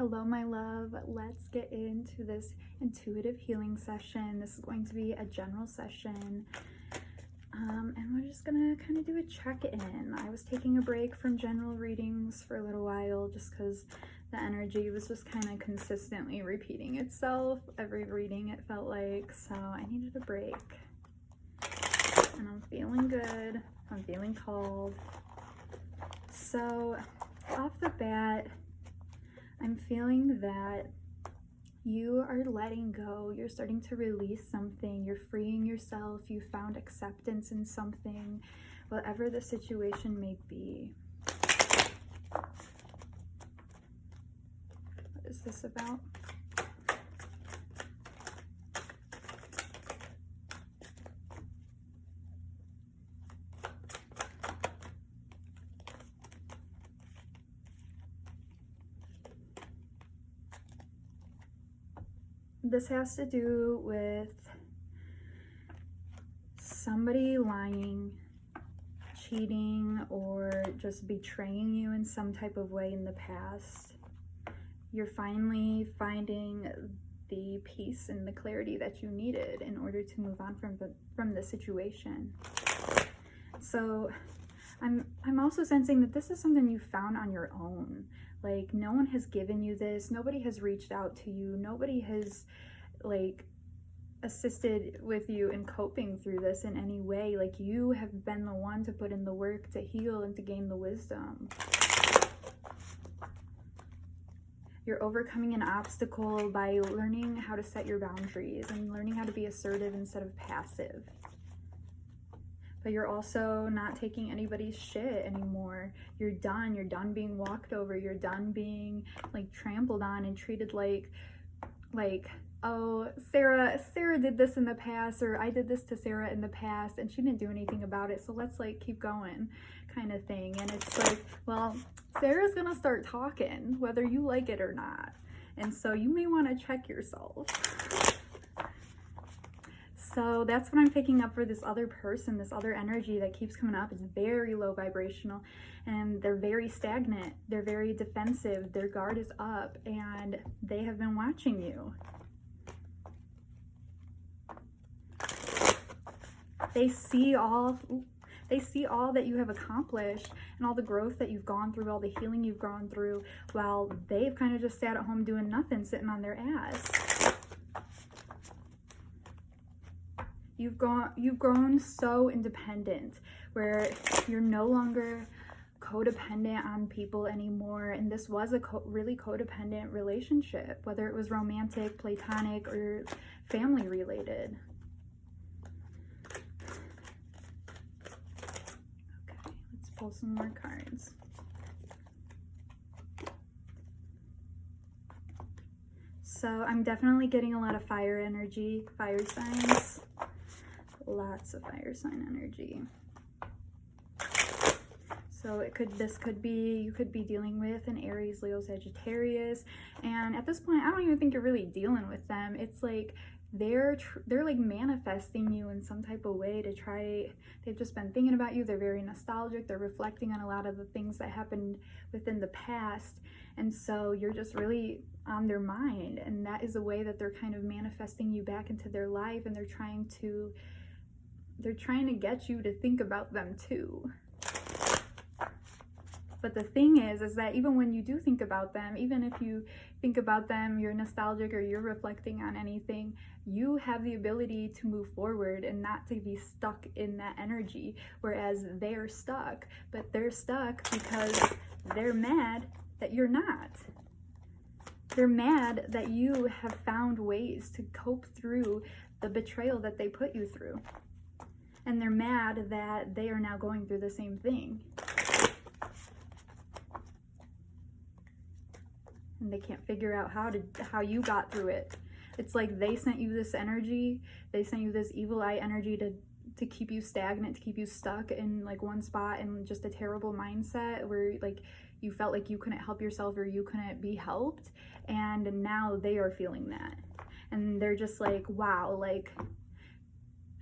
Hello, my love. Let's get into this intuitive healing session. This is going to be a general session. And we're just gonna kind of do a check-in. I was taking a break from general readings for a little while just because the energy was just kind of consistently repeating itself every reading, it felt like. So I needed a break. And I'm feeling good. I'm feeling called. So off the bat, I'm feeling that you are letting go. You're starting to release something. You're freeing yourself. You found acceptance in something, whatever the situation may be. What is this about? This has to do with somebody lying, cheating, or just betraying you in some type of way in the past. You're finally finding the peace and the clarity that you needed in order to move on from the situation. So I'm also sensing that this is something you found on your own. Like, no one has given you this. Nobody has reached out to you. Nobody has, like, assisted with you in coping through this in any way. Like, you have been the one to put in the work to heal and to gain the wisdom. You're overcoming an obstacle by learning how to set your boundaries and learning how to be assertive instead of passive. But you're also not taking anybody's shit anymore. You're done being walked over. You're done being like trampled on and treated like, oh, Sarah did this in the past, or I did this to Sarah in the past and she didn't do anything about it, so let's like keep going kind of thing. And it's like, well, Sarah's gonna start talking whether you like it or not. And so you may want to check yourself. So that's what I'm picking up for this other person, this other energy that keeps coming up. It's very low vibrational and they're very stagnant. They're very defensive. Their guard is up and they have been watching you. They see all that you have accomplished and all the growth that you've gone through, all the healing you've gone through, while they've kind of just sat at home doing nothing, sitting on their ass. You've grown so independent where you're no longer codependent on people anymore. And this was a really codependent relationship, whether it was romantic, platonic, or family related. Okay, let's pull some more cards. So I'm definitely getting a lot of fire energy, fire signs. Lots of fire sign energy. So you could be dealing with an Aries, Leo, Sagittarius, and at this point I don't even think you're really dealing with them. It's like they're like manifesting you in some type of way to try. They've just been thinking about you. They're very nostalgic. They're reflecting on a lot of the things that happened within the past, and so you're just really on their mind, and that is a way that they're kind of manifesting you back into their life, and they're trying to get you to think about them too. But the thing is that even when you do think about them, even if you think about them, you're nostalgic or you're reflecting on anything, you have the ability to move forward and not to be stuck in that energy, whereas they're stuck. But they're stuck because they're mad that you're not. They're mad that you have found ways to cope through the betrayal that they put you through. And they're mad that they are now going through the same thing. And they can't figure out how you got through it. It's like they sent you this energy, they sent you this evil eye energy to keep you stagnant, to keep you stuck in like one spot in just a terrible mindset where like you felt like you couldn't help yourself or you couldn't be helped. And now they are feeling that. And they're just like, wow, like,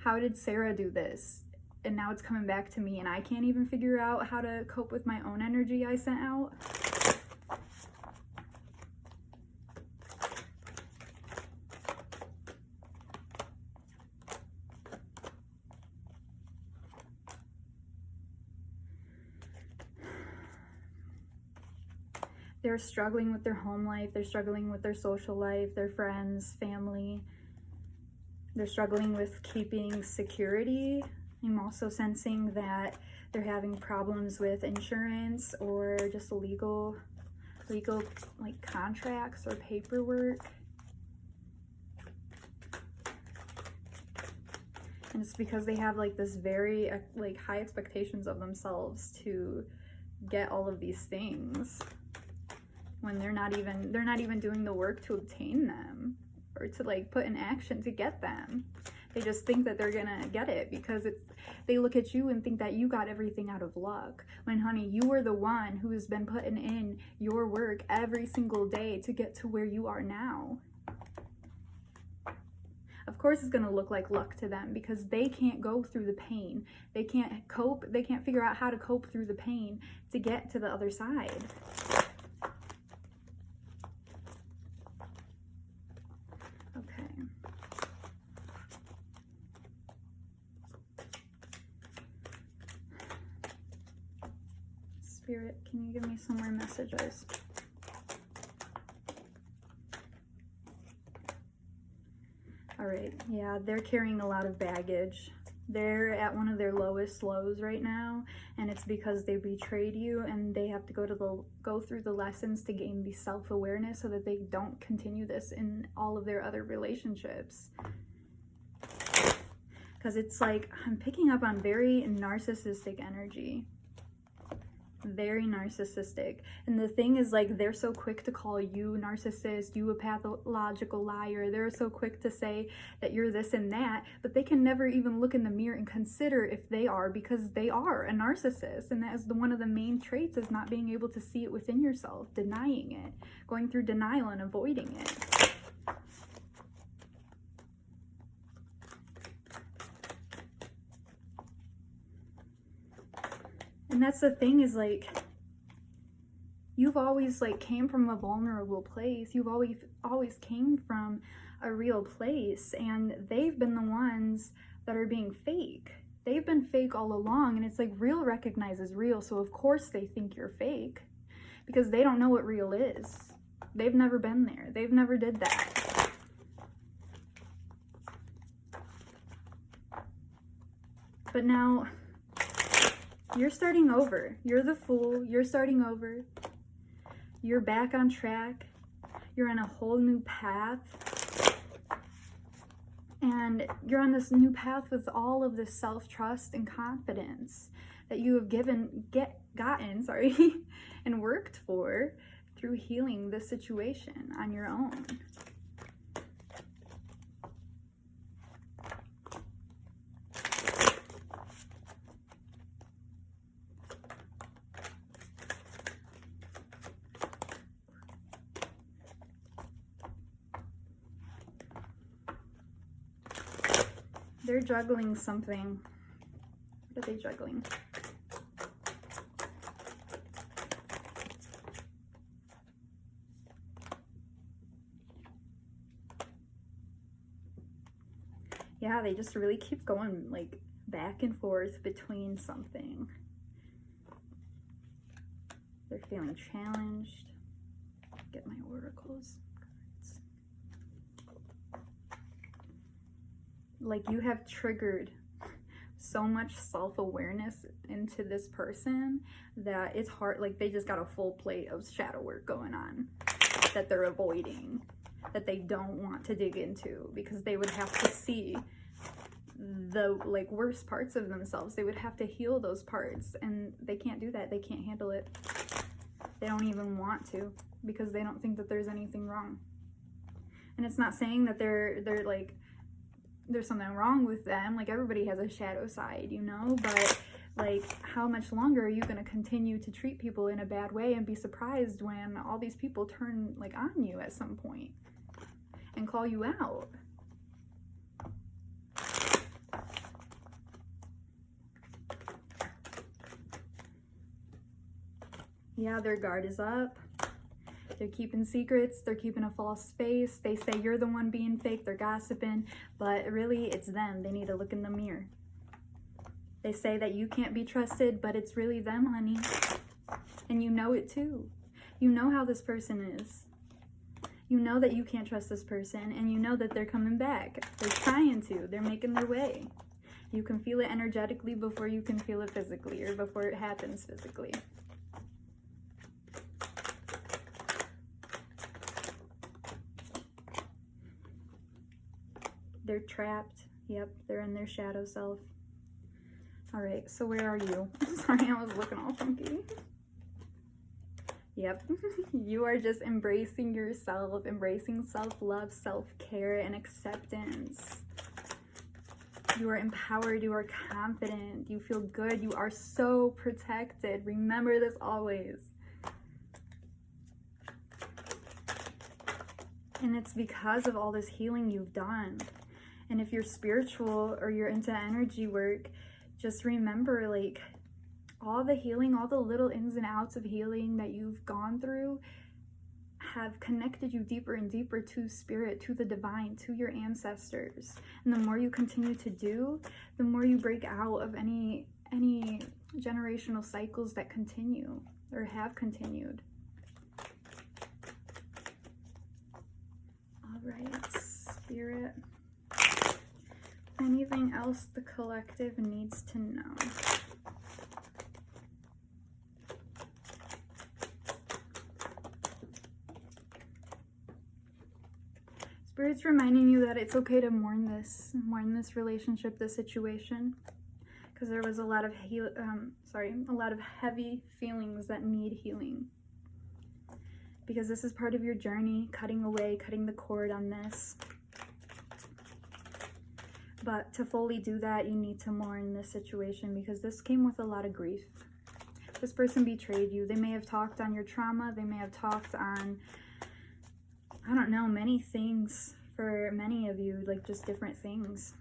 how did Sarah do this? And now it's coming back to me and I can't even figure out how to cope with my own energy I sent out. They're struggling with their home life. They're struggling with their social life, their friends, family. They're struggling with keeping security. I'm also sensing that they're having problems with insurance or just legal like contracts or paperwork. And it's because they have like this very like high expectations of themselves to get all of these things when they're not even doing the work to obtain them or to like put in action to get them. They just think that they're gonna get it because they look at you and think that you got everything out of luck. When, honey, you are the one who has been putting in your work every single day to get to where you are now. Of course it's gonna look like luck to them because they can't go through the pain. They can't cope, they can't figure out how to cope through the pain to get to the other side. Okay. Spirit, can you give me some more messages? All right, yeah, they're carrying a lot of baggage. They're at one of their lowest lows right now, and it's because they betrayed you, and they have to go through the lessons to gain the self-awareness so that they don't continue this in all of their other relationships. Because it's like, I'm picking up on very narcissistic energy. Very narcissistic. And the thing is, like, they're so quick to call you narcissist, you a pathological liar. They're so quick to say that you're this and that, but they can never even look in the mirror and consider if they are, because they are a narcissist. And that is one of the main traits, is not being able to see it within yourself, denying it, going through denial and avoiding it. And that's the thing, is like, you've always like came from a vulnerable place. You've always came from a real place, and they've been the ones that are being fake. They've been fake all along, and it's like, real recognizes real, so of course they think you're fake because they don't know what real is. They've never been there. They've never did that. But now you're starting over. You're the fool. You're starting over. You're back on track. You're on a whole new path. And you're on this new path with all of this self-trust and confidence that you have gotten, and worked for through healing this situation on your own. They're juggling something. What are they juggling? Yeah, they just really keep going like back and forth between something. They're feeling challenged. Get my oracles. Like, you have triggered so much self-awareness into this person that it's hard. Like, they just got a full plate of shadow work going on that they're avoiding, that they don't want to dig into, because they would have to see the like worst parts of themselves. They would have to heal those parts, and they can't do that. They can't handle it. They don't even want to, because they don't think that there's anything wrong. And it's not saying that they're like, there's something wrong with them. Like, everybody has a shadow side, you know, but like, how much longer are you going to continue to treat people in a bad way and be surprised when all these people turn like on you at some point and call you out? Yeah, their guard is up. They're keeping secrets. They're keeping a false face. They say you're the one being fake. They're gossiping, but really it's them. They need to look in the mirror. They say that you can't be trusted, but it's really them, honey. And you know it too. You know how this person is. You know that you can't trust this person, and you know that they're coming back. They're trying to. They're making their way. You can feel it energetically before you can feel it physically, or before it happens physically. They're trapped. Yep, they're in their shadow self. All right, so where are you? Sorry, I was looking all funky. Yep, you are just embracing yourself, embracing self-love, self-care, and acceptance. You are empowered, you are confident, you feel good, you are so protected. Remember this always. And it's because of all this healing you've done. And if you're spiritual or you're into energy work, just remember, like, all the healing, all the little ins and outs of healing that you've gone through have connected you deeper and deeper to spirit, to the divine, to your ancestors. And the more you continue to do, the more you break out of any generational cycles that continue or have continued. All right, spirit. Anything else the collective needs to know? Spirit's reminding you that it's okay to mourn this relationship, this situation, because there was a lot of a lot of heavy feelings that need healing. Because this is part of your journey, cutting the cord on this. But to fully do that, you need to mourn this situation, because this came with a lot of grief. This person betrayed you. They may have talked on your trauma. They may have talked on, I don't know, many things for many of you, like just different things.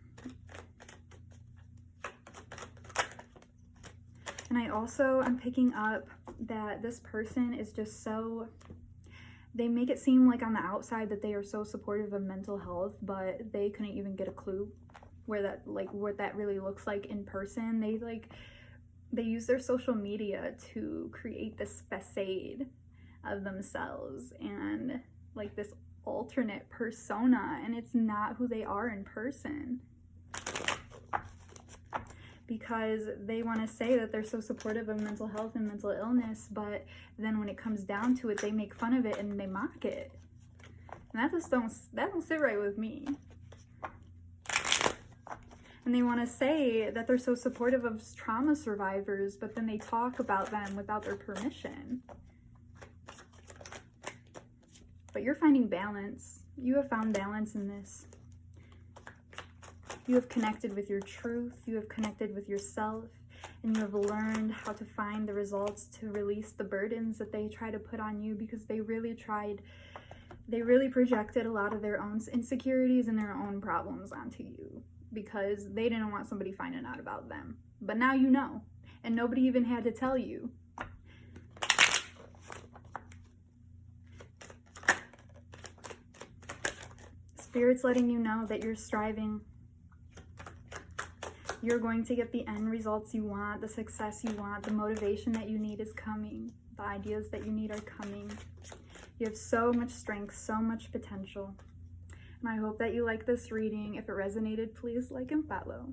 And I'm picking up that this person is just so, they make it seem like on the outside that they are so supportive of mental health, but they couldn't even get a clue what that really looks like in person. They use their social media to create this facade of themselves and like this alternate persona, and it's not who they are in person, because they want to say that they're so supportive of mental health and mental illness, but then when it comes down to it, they make fun of it and they mock it, and that don't sit right with me. And they want to say that they're so supportive of trauma survivors, but then they talk about them without their permission. But you're finding balance. You have found balance in this. You have connected with your truth. You have connected with yourself. And you have learned how to find the results to release the burdens that they try to put on you, because they really projected a lot of their own insecurities and their own problems onto you, because they didn't want somebody finding out about them. But now you know, and nobody even had to tell you. Spirit's letting you know that you're striving. You're going to get the end results you want, the success you want, the motivation that you need is coming. The ideas that you need are coming. You have so much strength, so much potential. And I hope that you like this reading. If it resonated, please like and follow.